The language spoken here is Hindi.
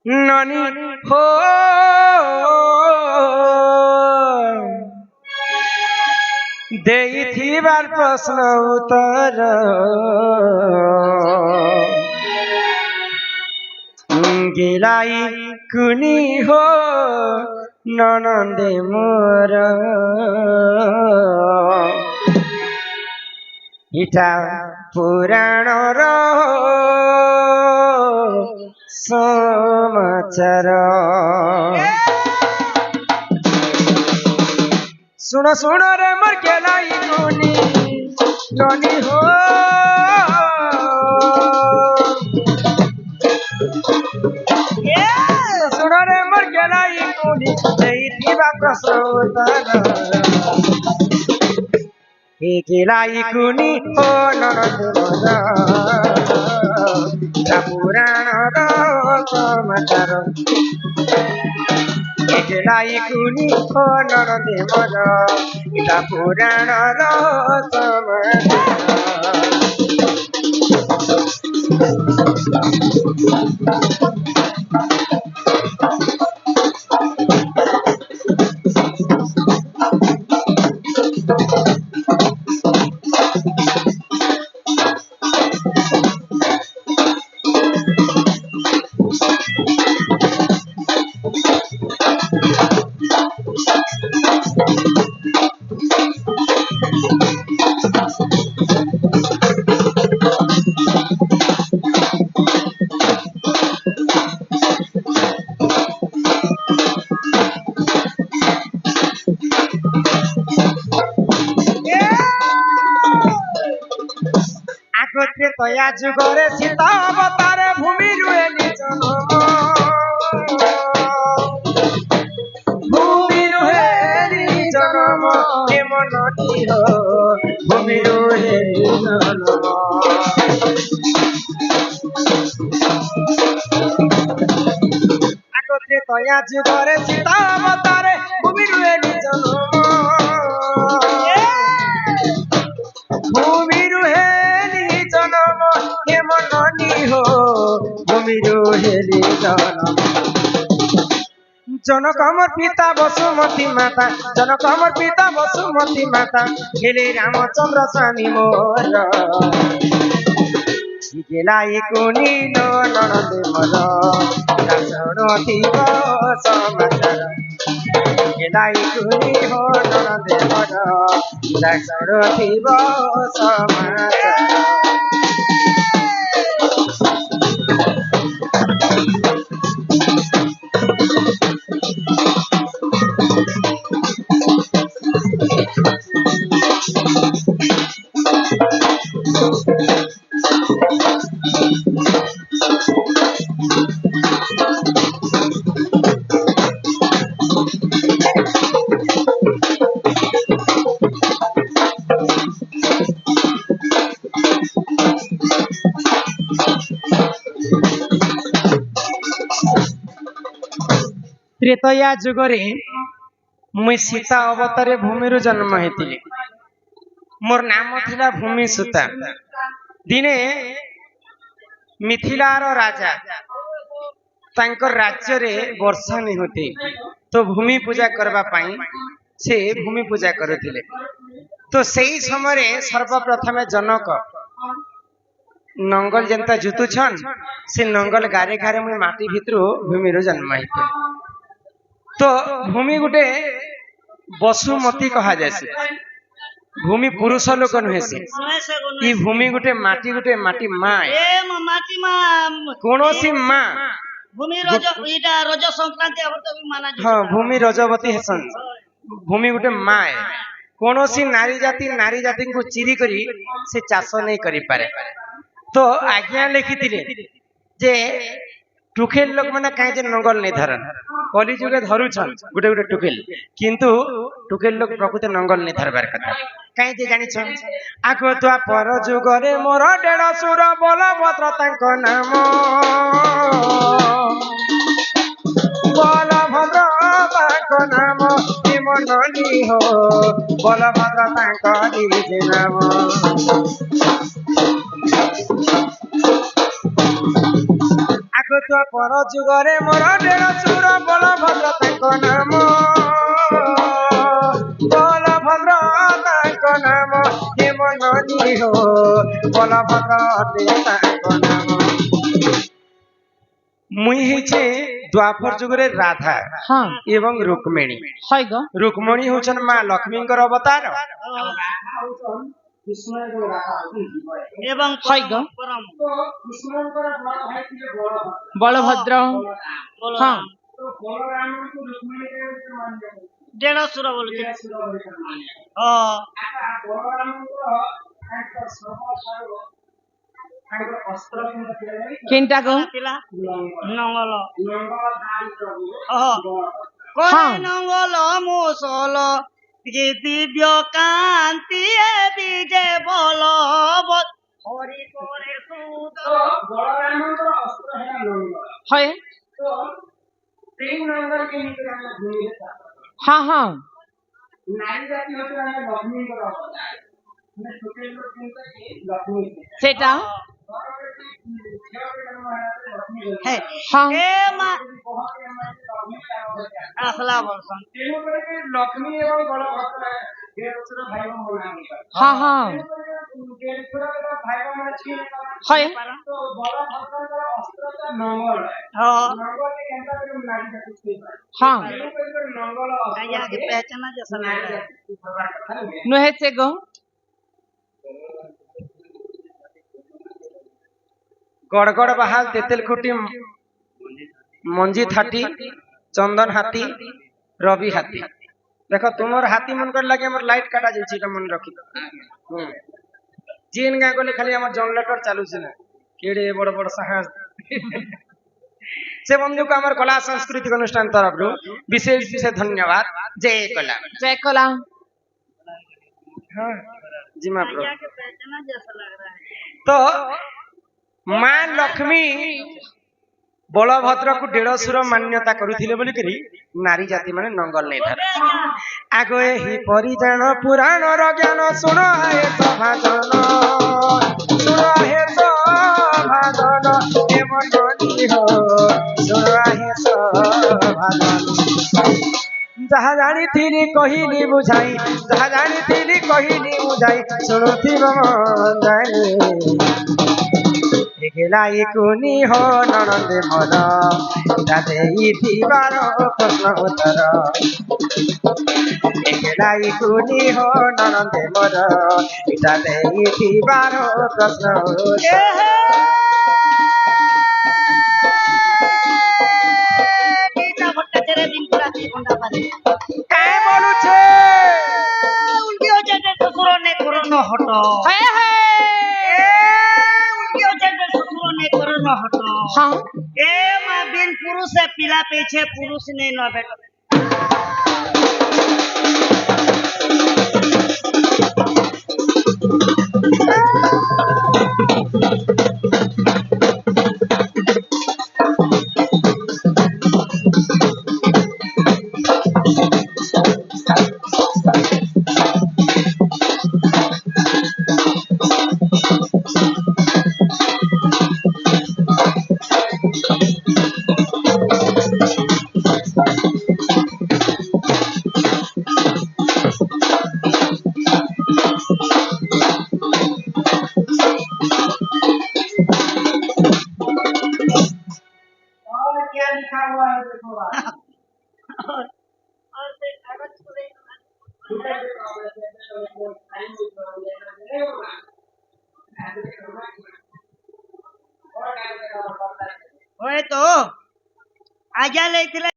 ननी हो देइथिबार प्रश्न उत्तर गिलाई कुनी हो ननन्दे मोर इटा पुराण र समाचार सुनो सुनो रे मोर गिलाई कुनी ननी हो सुनो रे मोर गिलाई कुनी देइथिबा प्रश्न उत्तर गिलाई कुनी हो ननन्दे मोर पुराण र समाचार गिलाई कुनी हो ननन्दे मोर पुराण र समाचार तया जुगरे सीता अवतारे भूमि रुहे जन्म भूमि रुहे जन्म केमन हो भूमि रुहे जन्म आगते तया जुगरे सीता अवतारे भूमि रुहे जन्म भूमि रुहे जनक हमर पिता वसुमती माता जनक हमर पिता वसुमती माता खेले रामचंद्र स्वामी मोर गिलाई कुनी नो ननन्दे मोर सुनथिब समाचार गिलाई कुनी हो ननन्दे मोर सुनथिब समाचार त्रेतया जुगरे मुई सीता अवतारे भूमि जन्म हेतिली मोर नाम थिला भूमि सुता दिने मिथिलार राजा तांकर राज्य रे वर्षा नहीं होती तो भूमि पूजा करबा पाई से भूमि पूजा करथिले तो सही समय सर्वप्रथम जनक नंगल जनता जुतुछन से नंगल गारे गारे मुई माटी भितरु भूमि जन्म हेते तो भूमि गुटे वसुमती कहा जासी भूमि पुरुष लोक नुहे से ई भूमि गुटे माटी माँ कोनोसी माँ भूमि रज संक्रांति हाँ भूमि रजवती हेसन भूमि गुटे माँ कोनोसी नारी जाति को चिरी करी से चाष नहीं करि पारे तो आज्ञा लिखिथिले जे टुकेल लोक मैंने कहीं नंगल नहीं धरन कली जुगे धरुछन गुटे गुटे टुकेल किंतु टुकेल लोक प्रकृति नंगल नहीं धरबार कथा कहीं जे जानि छन आगो तो पर जुगरे मोर डेढ़सुर बलभद्र तांको नाम बलभद्र तांको नाम मननी हो बलभद्र तांको निज नाम आगो तो ଦ୍ୱାପର ଯୁଗରେ ମୋର ଦେଢ଼ଶୁର ବଳଭଦ୍ର ତାଙ୍କ ନାମ ବଳଭଦ୍ର ତାଙ୍କ ନାମ ହେମନୀ ହୋ ବଳଭଦ୍ର ତାଙ୍କ ନାମ মুই হইছে দ্বাপর যুগরে রাধা হ্যাঁ এবং রুক্মিণী হয় গো রুক্মিণী হচ্ছেন মা লক্ষ্মীঙ্কর অবতার এবং হয় গো পরম বলভদ্র হ্যাঁ দেড়শুর বলছে কেনটা গো ଥିଲା ନଙ୍ଗଲ হ্যাঁ। କହେ ନଙ୍ଗଲ ମୁସଲ ଯେ ଦିବ୍ୟ କାନ୍ତି ବିଜେ ବଲ ହରି করে সুদ হয় হ্যাঁ হ্যাঁ সেটা হ্যাঁ হ্যাঁ এ মা আসলা বলছন লক্ষ্মী এবং বলভদ্র দেড়শুর ভাই বোন হ্যাঁ হ্যাঁ ভাই বোন ছিল হয় তো বলভদ্রଙ୍କର অস্ত্রটা নঙ্গল হ্যাঁ নঙ্গল কেনটা করে নারী জাতি ছিল হ্যাঁ নঙ্গল আয়া के पहचाना जैसा लग रहा है নুহেছে গো গড়গড় বাহাল তেতেল খুঁটি মঞ্জি থাটি চন্দন হাতি রবি হাতি দেখো তোমার হাতি মন করে লাগে আমার লাইট কাটা যাচ্ছে এটা মনে রাখি জিন গাঁ গলে খালি আমার জনরেটর চালুছে না কেড়ে বড় বড় সাহস সে বন্ধুকে আমার কলা সাংস্কৃতিক অনুষ্ঠান তরফରୁ বিশেষ বিশেষ ধন্যবাদ জয় কলা জয় কলা হ্যাঁ জি মা প্রভু आया के पहचाना जैसा लग रहा है তো মা লক্ষ্মী বলভদ্রକୁ ଦେଢ଼ଶୁର ମାନ୍ୟତା କରୁଥିଲେ ବୋଲିକରି ନାରୀ ଜାତି ମାନେ ନଙ୍ଗଲ ନେଇଥାନ୍ତି ଆଗ ଏହି ପରିଜାଣ ପୁରାଣର ଜ୍ଞାନ ଶୁଣ ହେ ସଭାଜନ ଶୁଣ ହେ ସଭାଜନ ହେମନୀ ହୋ ଶୁଣ ହେ ସଭାଜନ ଯାହା ଜାଣିଥିଲି କହିଲି ବୁଝାଇ ଯାହା ଜାଣିଥିଲି କହିଲି ବୁଝାଇ ଶୁଣୁଥିବ ମନ୍ଦାରେ গেলাই কুনি হো ননন্দে মন এটা দেইবার প্রশ্ন উত্তর গেলাই কুনি হো ননন্দে মন এটা দেইবার প্রশ্ন উত্তর बेटा भट्टा तेरे दिन पूरा कोंडा पारे কে বলুছে उनकी वजह से ससुर ने करनो हटो হয় হয় उनकी वजह से ससुर ने करनो हटो হ্যাঁ ए मां बिन पुरुष से पिला पीछे पुरुष ने न बेटा और क्या लिखा हुआ है देखो और से कागज को ओए तो आजा ले